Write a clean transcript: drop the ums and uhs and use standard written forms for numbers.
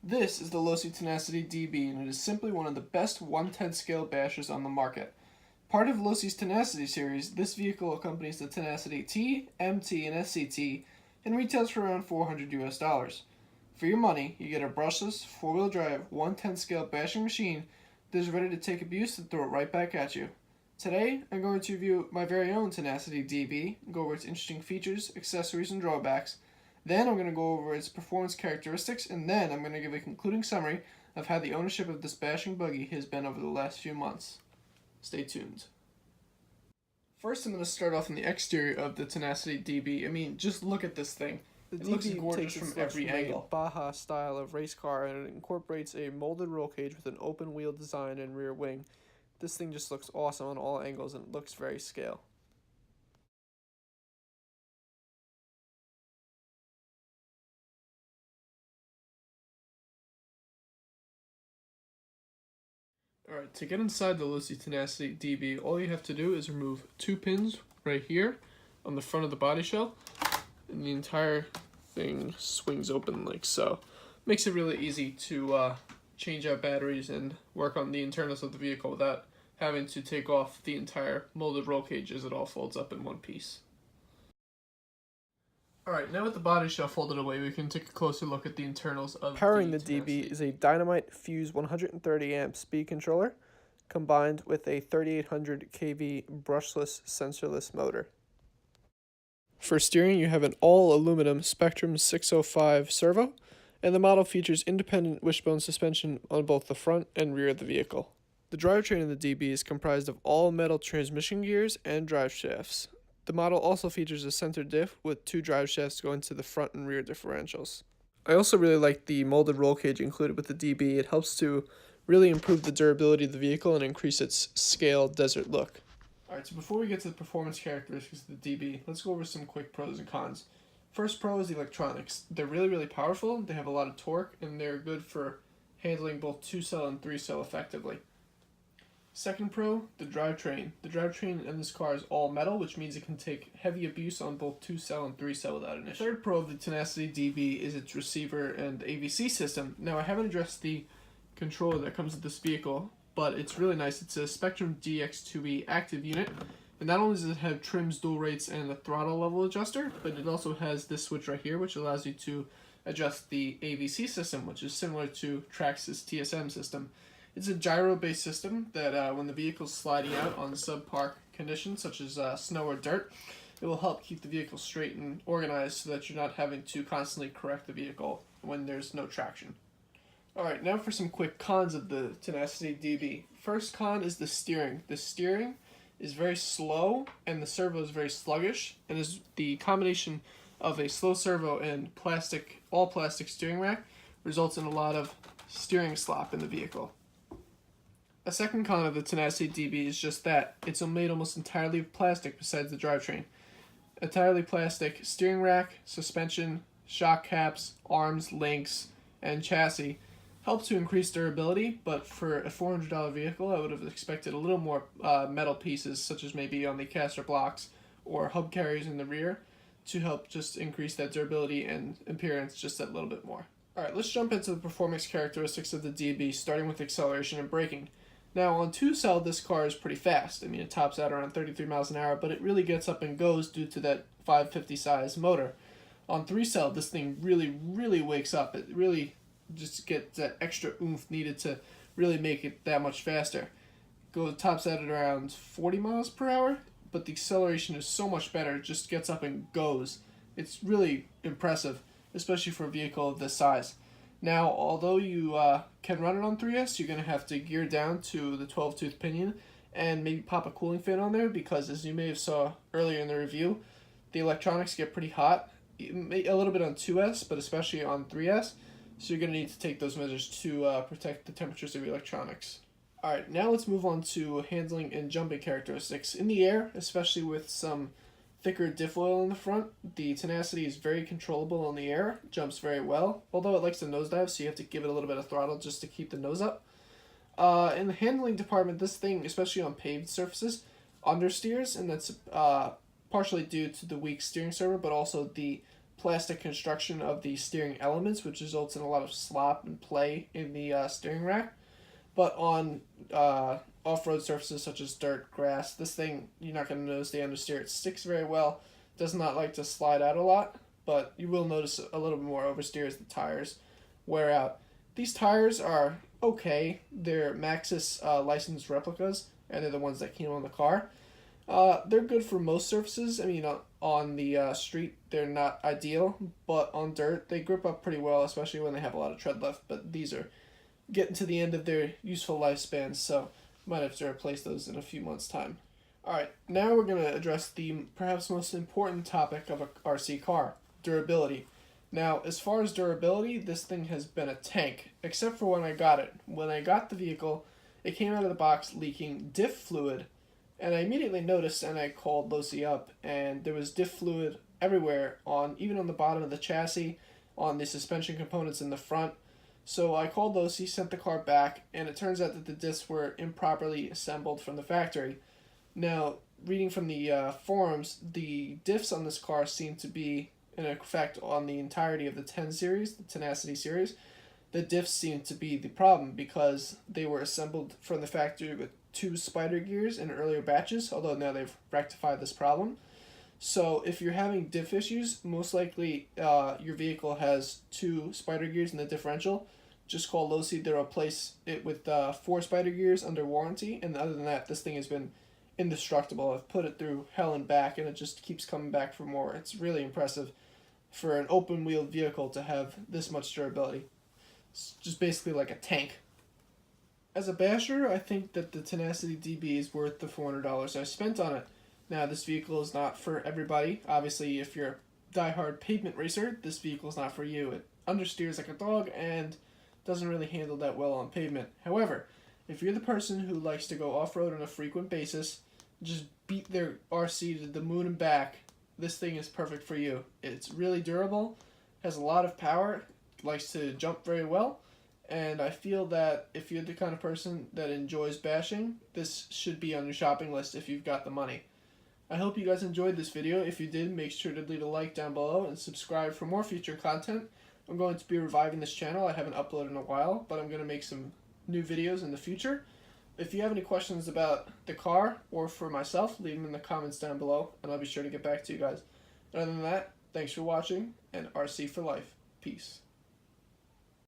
This is the Losi Tenacity DB, and it is simply one of the best 1/10 scale bashers on the market. Part of Losi's Tenacity series, this vehicle accompanies the Tenacity T, MT, and SCT, and retails for around $400 US. For your money, you get a brushless, 4-wheel drive, 1/10 scale bashing machine that is ready to take abuse and throw it right back at you. Today, I'm going to review my very own Tenacity DB, go over its interesting features, accessories, and drawbacks. Then I'm going to go over its performance characteristics, and then I'm going to give a concluding summary of how the ownership of this bashing buggy has been over the last few months. Stay tuned. First, I'm going to start off on the exterior of the Tenacity DB. I mean, just look at this thing. It looks gorgeous from every angle. A Baja style of race car, and it incorporates a molded roll cage with an open wheel design and rear wing. This thing just looks awesome on all angles, and it looks very scale. Alright, to get inside the Losi Tenacity DB, all you have to do is remove 2 pins right here on the front of the body shell, and the entire thing swings open like so. Makes it really easy to change out batteries and work on the internals of the vehicle without having to take off the entire molded roll cage, as it all folds up in one piece. Alright, now with the body shell folded away, we can take a closer look at the internals of Powering the DB is a Dynamite Fuse 130 amp speed controller combined with a 3800 kV brushless sensorless motor. For steering, you have an all-aluminum Spectrum 605 servo, and the model features independent wishbone suspension on both the front and rear of the vehicle. The drivetrain in the DB is comprised of all-metal transmission gears and drive shafts. The model also features a center diff with 2 drive shafts going to the front and rear differentials. I also really like the molded roll cage included with the DB. It helps to really improve the durability of the vehicle and increase its scale desert look. Alright, so before we get to the performance characteristics of the DB, let's go over some quick pros and cons. First pro is the electronics. They're really powerful, they have a lot of torque, and they're good for handling both 2-cell and 3-cell effectively. Second pro, the drivetrain. The drivetrain in this car is all metal, which means it can take heavy abuse on both 2-cell and 3-cell without an issue. Third pro of the Tenacity DB is its receiver and AVC system. Now, I haven't addressed the controller that comes with this vehicle, but it's really nice. It's a Spectrum DX2E active unit, and not only does it have trims, dual rates, and a throttle level adjuster, but it also has this switch right here, which allows you to adjust the AVC system, which is similar to Traxxas TSM system. It's a gyro-based system that when the vehicle's sliding out on subpar conditions such as snow or dirt, it will help keep the vehicle straight and organized so that you're not having to constantly correct the vehicle when there's no traction. Alright, now for some quick cons of the Tenacity DB. First con is the steering. The steering is very slow and the servo is very sluggish, and is the combination of a slow servo and all plastic steering rack results in a lot of steering slop in the vehicle. A second con of the Tenacity DB is just that it's made almost entirely of plastic besides the drivetrain. Entirely plastic steering rack, suspension, shock caps, arms, links, and chassis help to increase durability, but for a $400 vehicle, I would have expected a little more metal pieces, such as maybe on the caster blocks or hub carriers in the rear, to help just increase that durability and appearance just that little bit more. Alright, let's jump into the performance characteristics of the DB, starting with acceleration and braking. Now, on 2-cell, this car is pretty fast. I mean, it tops out around 33 miles an hour, but it really gets up and goes due to that 550 size motor. On 3-cell, this thing really wakes up. It really just gets that extra oomph needed to really make it that much faster. Tops out at around 40 miles per hour, but the acceleration is so much better. It just gets up and goes. It's really impressive, especially for a vehicle of this size. Now, although you can run it on 3S, you're going to have to gear down to the 12-tooth pinion and maybe pop a cooling fan on there, because as you may have saw earlier in the review, the electronics get pretty hot, a little bit on 2S, but especially on 3S, so you're going to need to take those measures to protect the temperatures of your electronics. Alright, now let's move on to handling and jumping characteristics. In the air, especially with some thicker diff oil in the front, the Tenacity is very controllable in the air, jumps very well, although it likes to nosedive, so you have to give it a little bit of throttle just to keep the nose up. In the handling department, this thing, especially on paved surfaces, understeers, and that's partially due to the weak steering servo, but also the plastic construction of the steering elements, which results in a lot of slop and play in the steering rack. But on off-road surfaces such as dirt, grass, this thing, you're not going to notice the understeer. It sticks very well, does not like to slide out a lot, but you will notice a little bit more oversteer as the tires wear out. These tires are okay. They're Maxxis licensed replicas, and they're the ones that came on the car. They're good for most surfaces. I mean, on the street, they're not ideal, but on dirt, they grip up pretty well, especially when they have a lot of tread left. But these are getting to the end of their useful lifespans, so might have to replace those in a few months' time. Alright, now we're going to address the perhaps most important topic of a RC car, durability. Now, as far as durability, this thing has been a tank, except for when I got it. When I got the vehicle, it came out of the box leaking diff fluid, and I immediately noticed, and I called Losi up, and there was diff fluid everywhere, even on the bottom of the chassis, on the suspension components in the front. So I called Losi, sent the car back, and it turns out that the discs were improperly assembled from the factory. Now, reading from the forums, the diffs on this car seem to be in effect on the entirety of the 10 series, the Tenacity series. The diffs seem to be the problem because they were assembled from the factory with 2 spider gears in earlier batches, although now they've rectified this problem. So if you're having diff issues, most likely your vehicle has 2 spider gears in the differential. Just call Losi, they'll replace it with 4 spider gears under warranty, and other than that, this thing has been indestructible. I've put it through hell and back, and it just keeps coming back for more. It's really impressive for an open-wheeled vehicle to have this much durability. It's just basically like a tank. As a basher, I think that the Tenacity DB is worth the $400 I spent on it. Now, this vehicle is not for everybody. Obviously, if you're a die-hard pavement racer, this vehicle is not for you. It understeers like a dog and doesn't really handle that well on pavement. However, if you're the person who likes to go off-road on a frequent basis, just beat their RC to the moon and back, this thing is perfect for you. It's really durable, has a lot of power, likes to jump very well, and I feel that if you're the kind of person that enjoys bashing, this should be on your shopping list if you've got the money. I hope you guys enjoyed this video. If you did, make sure to leave a like down below and subscribe for more future content. I'm going to be reviving this channel. I haven't uploaded in a while, but I'm going to make some new videos in the future. If you have any questions about the car or for myself, leave them in the comments down below, and I'll be sure to get back to you guys. Other than that, thanks for watching, and RC for life. Peace.